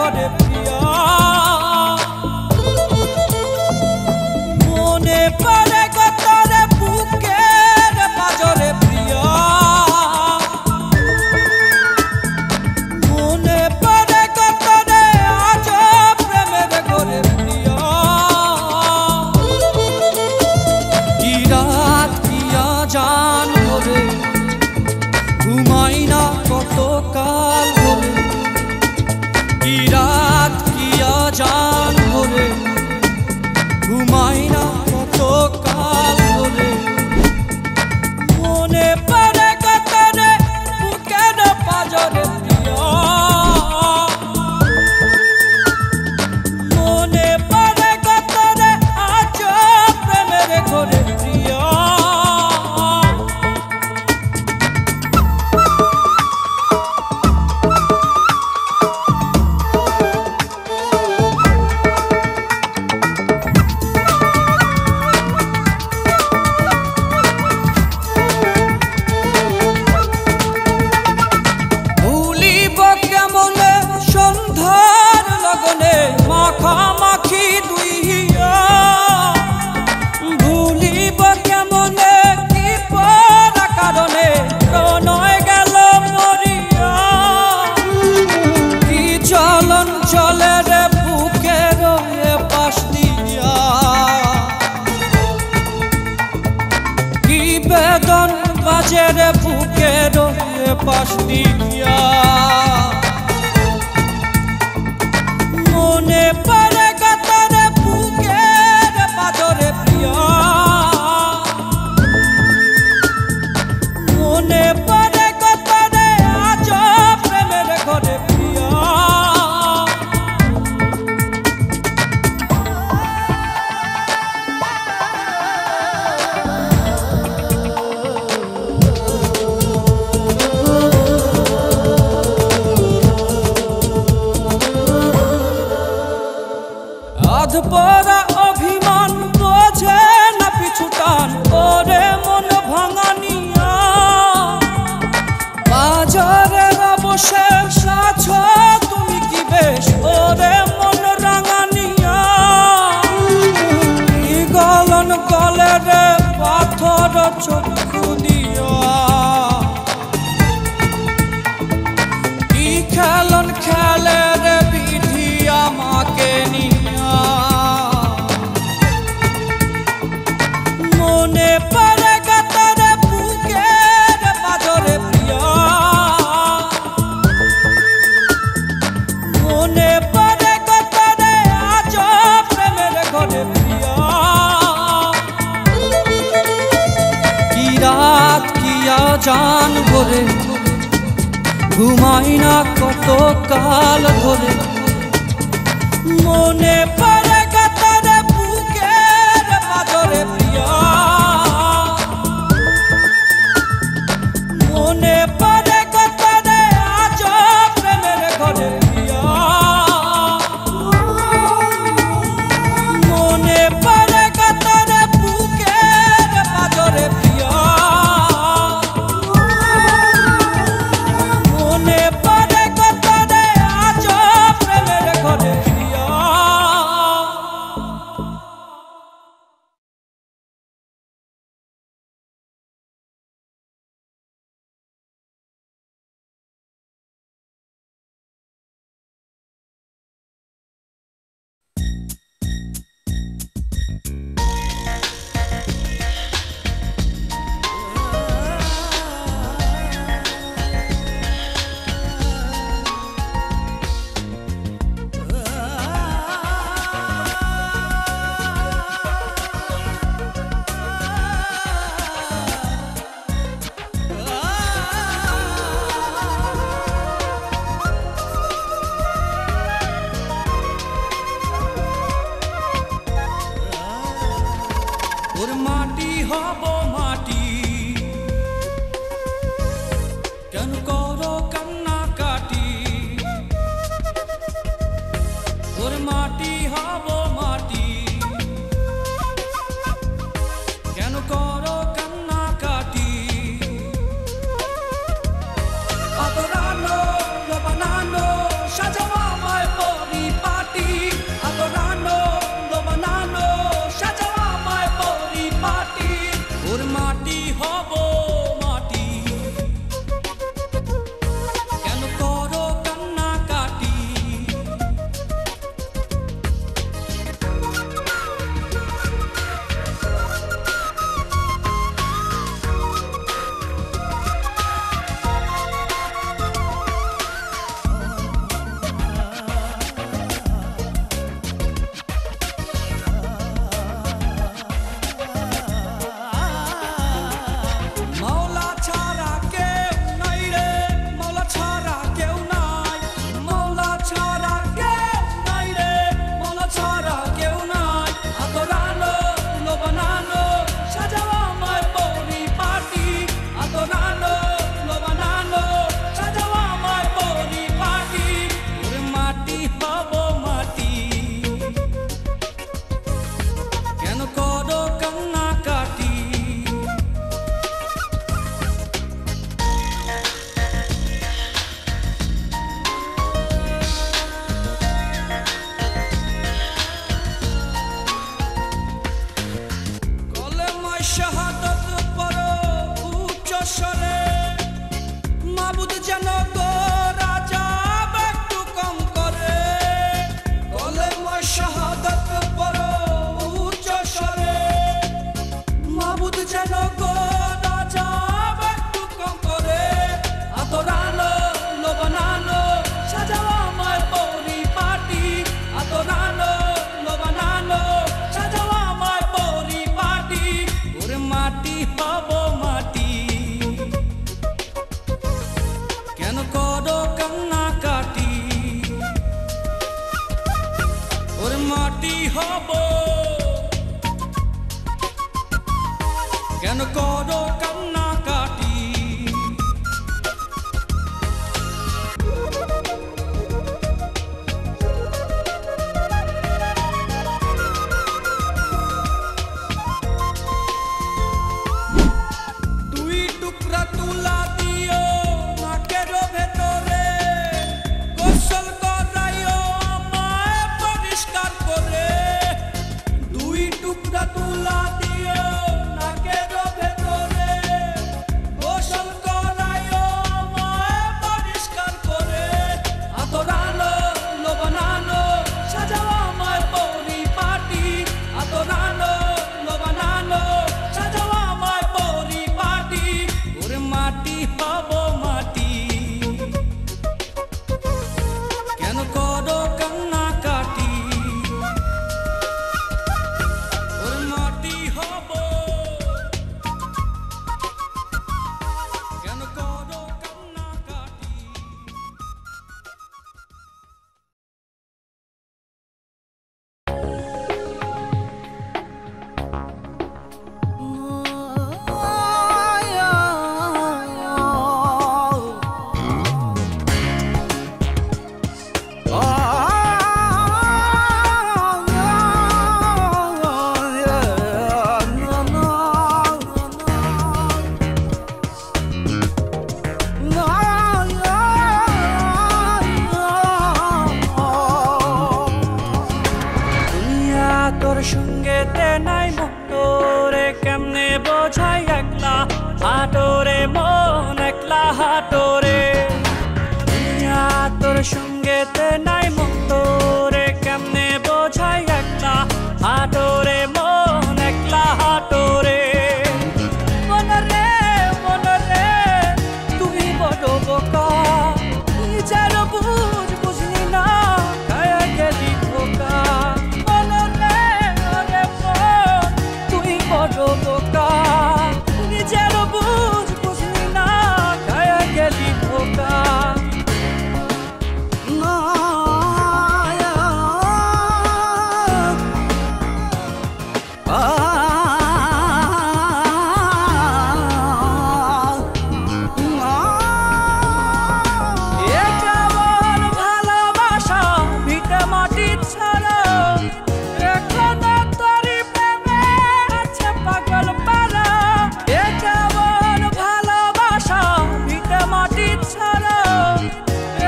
ঘরে প্রিয়া মনে পড়ে কতরে বুকের পাজরে প্রিয়া মনে পড়ে কতরে আজ প্রেমের ঘরে প্রিয়া কি রাত কিয়া জান ভরে ঘুমাই না কত কাল ভরে কি রাত কিয়া জান ভরে ঘুমাই না কত কাল ভরে মনে পড়ে কতরে বুকের পাজরে প্রিয়া মনে পড়ে কতরে আজ প্রেমের ঘরে প্রিয়া মাখামাখি দুই হিয়া ভুলিব কেমনে কি পরা কারণে প্রণয় গেল মরিয়া কি চলন চলে রে বুকের পাশ দিয়া কি বেদন বাজে রে বুকের পাশ দিয়া মনে পড়ে কতরে বুকের পাজরে প্রিয়া মনে পড়ে কতরে আজ প্রেমের ঘরে প্রিয়া আধপরা অভিমান বোঝে না পিছুটান ওরে মন ভাঙানিয়া বাজারে অবশেষ আছো তুমি কি বেশ ওরে মন রাঙানিয়া গলন গলে রে পাথর চক্ষু দিয়া কি খেলন খেলে রে বিধি আমাকে নিয়া মনে পড়ে কতরে বুকের পাজরে প্রিয়া মনে পড়ে কতরে আজ প্রেমের ঘরে প্রিয়া কি রাত কিয়া জান ভরে ঘুমাই না কত কাল ধরে মনে পড়ে কতরে বুকের পাজরে প্রিয়া মনে পড়ে কতরে আজ প্রেমের ঘরে প্রিয়া মনে পড়ে কতরে বুকের পাজরে প্রিয়া মনে পড়ে কতরে আজ প্রেমের ঘরে প্রিয়া করো কান্নাকাটি দুই টুকরা তুলা দিও নাকের ভেতরে গোসল করাইও আমায় পরিষ্কার করে দুই টুকরা তুলা দিও নাকের ভেতরে গোসল করাইও আমায় পরিষ্কার করে আদরানো লোবানানো সাজাও আমায় পরিপাটি আদরানো লোবানানো সাজাও আমায় পরিপাটি ওরে মাটি হব মাটি কেন করো কান্নাকাটি ওরে মাটি হব কেন করো কান্নাকাটি তোর সঙ্গেতে নাই মন্তরে কেমনে বোঝাই একলা হাটোরে মন একলা হাটোরে তোর সঙ্গেতে নাই মন্তরে কেমনে বোঝাই একলা হাটোরে মন একলা হাটোরে মনরে মনরে তুমি বড় বোকা নিজের বুঝ বুঝলি না খায়া গেলি ধোকা বোকা নিজের বুঝ বুঝলি না খায়া গেলি ধোকা ভালোবাসা ভিটে মাটি ছাড়া এখন তোরি প্রেমে আছে পাগল পারা এ কেমন ভালোবাসা ভিটে মাটি ছাড়া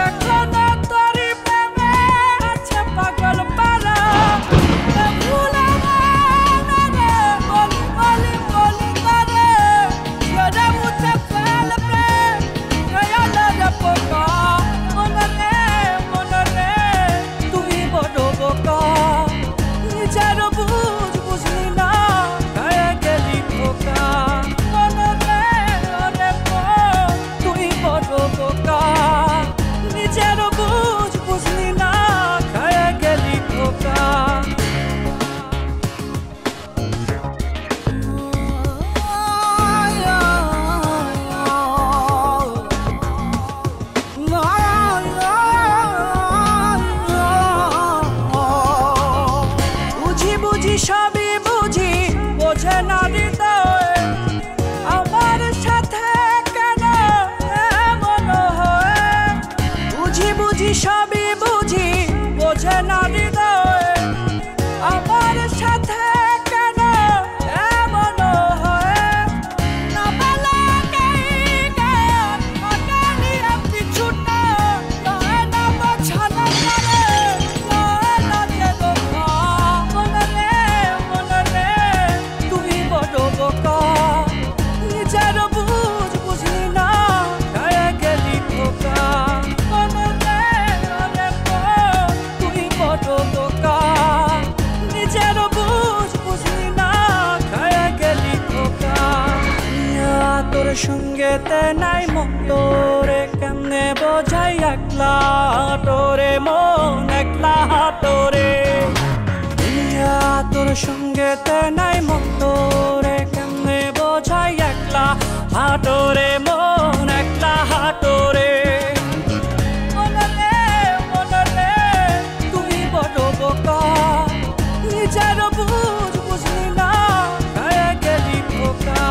এখন তোরি প্রেমে আছে পাগল পারা ভুলে রে বলি বলি বলি করে রে মুঝে ফেল প্রেম গয়া রে পোকা মনরে তুমি বড় বোকা নিজের বুঝ বুঝলি না খায়া গেলি ধোকা মনরে তুই বড় বোকা নিজের বুঝ বুঝলি না খায়া গেলি ধোকা বুঝি বুঝি সবই বুঝি বোঝে না হৃদয় আমার সাথে কেন এমন হয় বুঝি বুঝি সবই বুঝি বোঝে না হৃদয় আমার সাথে কেন এমন হয় না বলে পিছুটা না বোঝানো মনরে তুমি বড় বোকা নিজের বুঝ বুঝলি না খায়া গেলি ধোকা মনরে তুই বড় বোকা নিজের বুঝ বুঝলি না খায়া গেলি ধোকা তোর সঙ্গেতে নাই মন্তরে কেমনে বোঝাই একলা তোরে মন একলা হাটোরে তোর সঙ্গেতে নাই মন্তরে কেমনে বোঝাই একলা হাটোরে মন একলা হাটোরে মনরে মনরে তুমি বড় বোকা নিজের বুঝ বুঝলি না খায়া গেলি ধোকা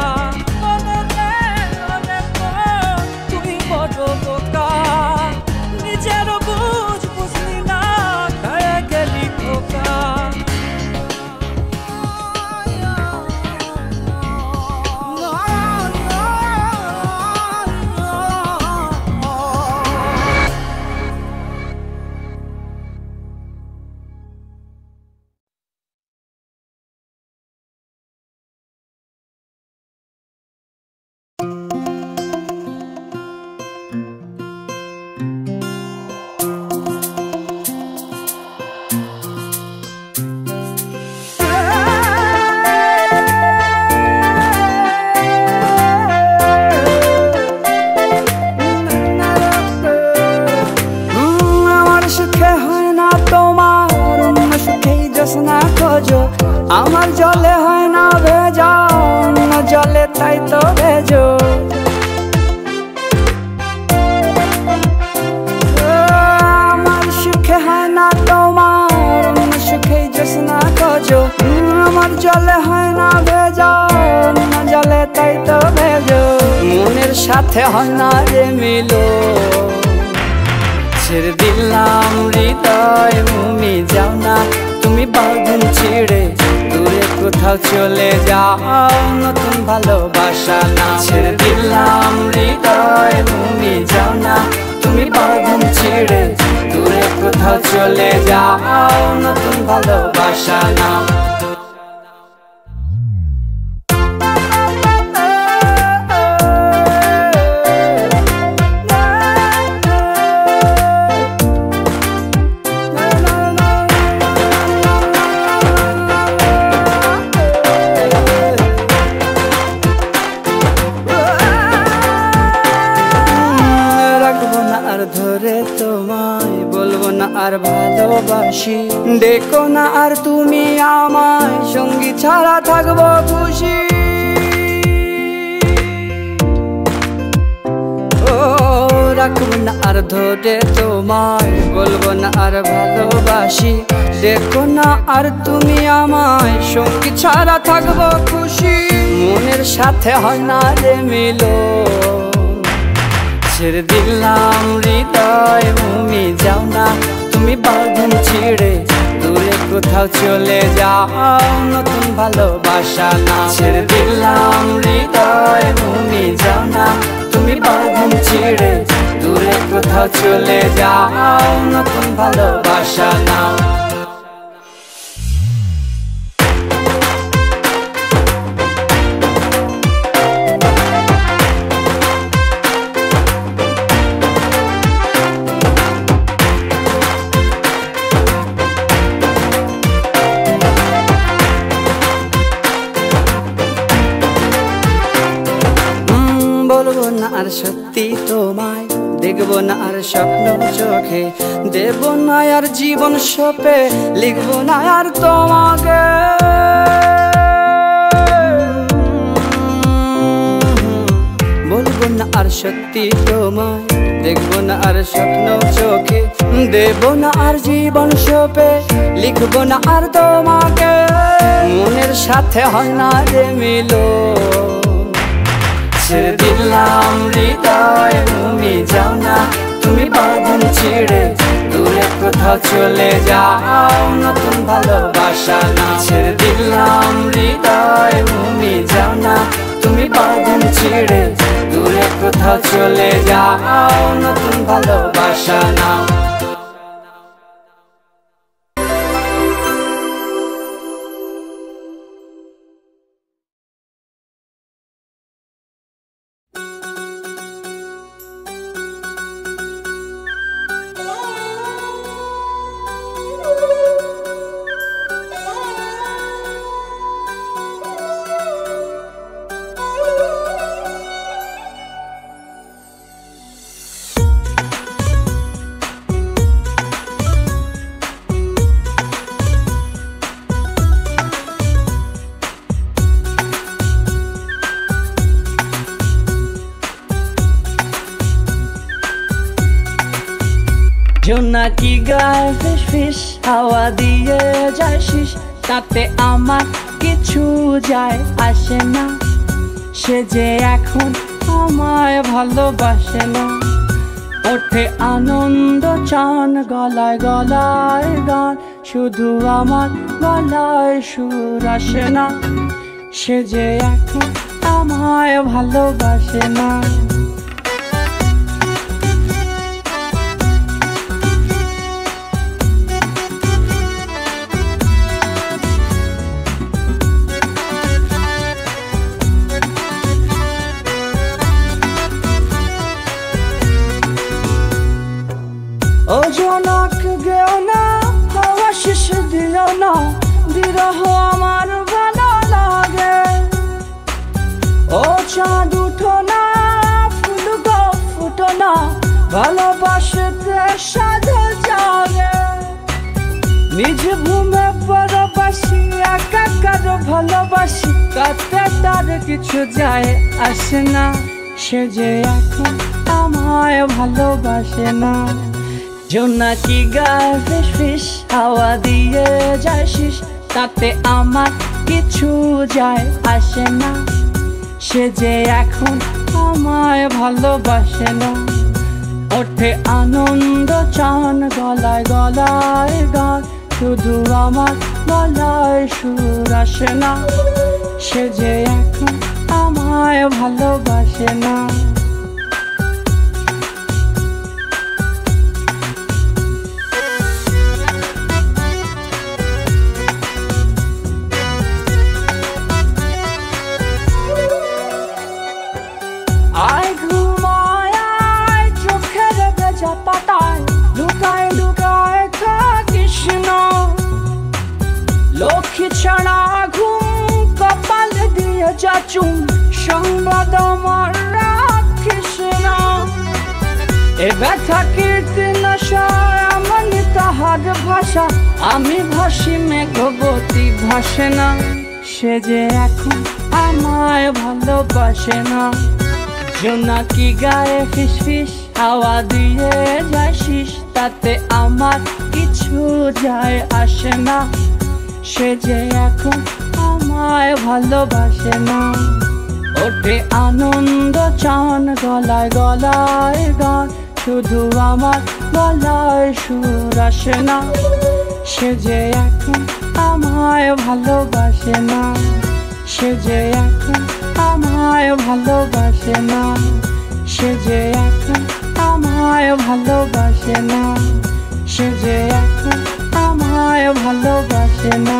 চোখের জলে হয় না ভেজা, না জলে তাই তো ভেজো, মনের সাথে হয় না রে মিলো। ছেড়ে দিলাম হৃদয় তুমি যাও না, তুমি বাঁধন ছিঁড়ে দূরে কোথাও চলে যাও, নতুন ভালোবাসা না। ছেড়ে দিলাম হৃদয় তুমি যাও না, তুমি বাঁধন ছিঁড়ে দূরে কোথাও চলে যাও, নতুন ভালোবাসা না। ধরে তোমায় বলবো না আর ভালোবাসি, দেখো না আর তুমি আমায়, সঙ্গী ছাড়া থাকবো খুশি। ও রাখবো না আর ধরে তোমায় বলবো না আর ভালোবাসি, দেখো না আর তুমি আমায়, সঙ্গী ছাড়া থাকবো খুশি। মনের সাথে হয় না রে মিলো, ছেড়ে দিলাম হৃদয় তুমি যাও না, তুমি বাঁধন ছিঁড়ে দূরে কোথাও চলে যাও, নতুন ভালোবাসা না। ছেড়ে দিলাম হৃদয় তুমি যাও না, তুমি বাঁধন ছিঁড়ে দূরে কোথাও চলে যাও, নতুন ভালোবাসা না। বলবো না আর সত্যি তোমায়, দেখবো না আর স্বপ্ন চোখে, দেবো না আর জীবন সপে, লিখবো না আর তোমাকে। বলবো না আর সত্যি তোমায়, দেখবো না আর স্বপ্ন চোখে, দেবো না আর জীবন সপে, লিখবো না আর তোমাকে। মনের সাথে হয় না রে মিলো, ছেড়ে দিলাম হৃদয় তুমি যাও না, তুমি বাঁধন ছিঁড়ে দূরে কোথাও চলে যাও, নতুন ভালোবাসা না। ছেড়ে দিলাম হৃদয় তুমি যাও না, তুমি বাঁধন ছিঁড়ে দূরে কোথাও চলে যাও, নতুন ভালোবাসা না। জোনাকি গায়ে ফিস ফিস হাওয়া দিয়ে যায় শিস, তাতে আমার কিছু যায় আসে না। সে যে এখন আমায় ভালোবাসে না, ওঠে আনন্দ চান গলায় গলায় গান, শুধু আমার গলায় সুর আসে না। সে যে এখন আমায় ভালোবাসে না। ও জনক গেও না, হাওয়া শেষ দিও না, বিরহ আমার ভালো লাগে। ও চাঁদ উঠো না, ফুল গো ফুটো না, ভালোবাসতে সাধু জাগে। নিজ ভূমে পরবাসী, একাকার ভালোবাসি, তাতে তার কিছু যায় আসে না। সে যে এখন আমায় ভালোবাসে না। জোনাকি গায়ে ফিস ফিস হাওয়া দিয়ে যায় শিস, তাতে আমার কিছু যায় আসে না, সে যে এখন আমায় ভালোবাসে না। ওঠে আনন্দ চান গলায় গলায় গান, শুধু আমার গলায় সুর আসে না, সে যে এখন আমায় ভালোবাসে না। আয় ঘুমায় আয় চোখের ভেজা পাতায়, লুকায় লুকায় থাকিস না, লক্ষ্মী ছাড়া ঘুম কপাল দিয়ে যাচুম, সংবাদ আমার রাখিস না। এ ব্যথা কীর্তি নশায় এমন তাহার ভাষা, আমি ভাসি মেঘবতী ভাসে না, সে যে এখন আমায় ভালোবাসে না। জোনাকি গায়ে ফিস ফিস হাওয়া দিয়ে যাসিস, তাতে আমার কিছু যায় আসে না, সে যে এখন আমায় ভালোবাসে না। ওঠে আনন্দ চান গলায় গলায় গান, শুধু আমার গলায় সুর আসে না, সে যে এখন আমায় ভালোবাসে না, সে যে এখন আমায় ভালোবাসে না, সে যে এখন আমায় ভালোবাসে না, সে যে এখন আমায় ভালোবাসে না।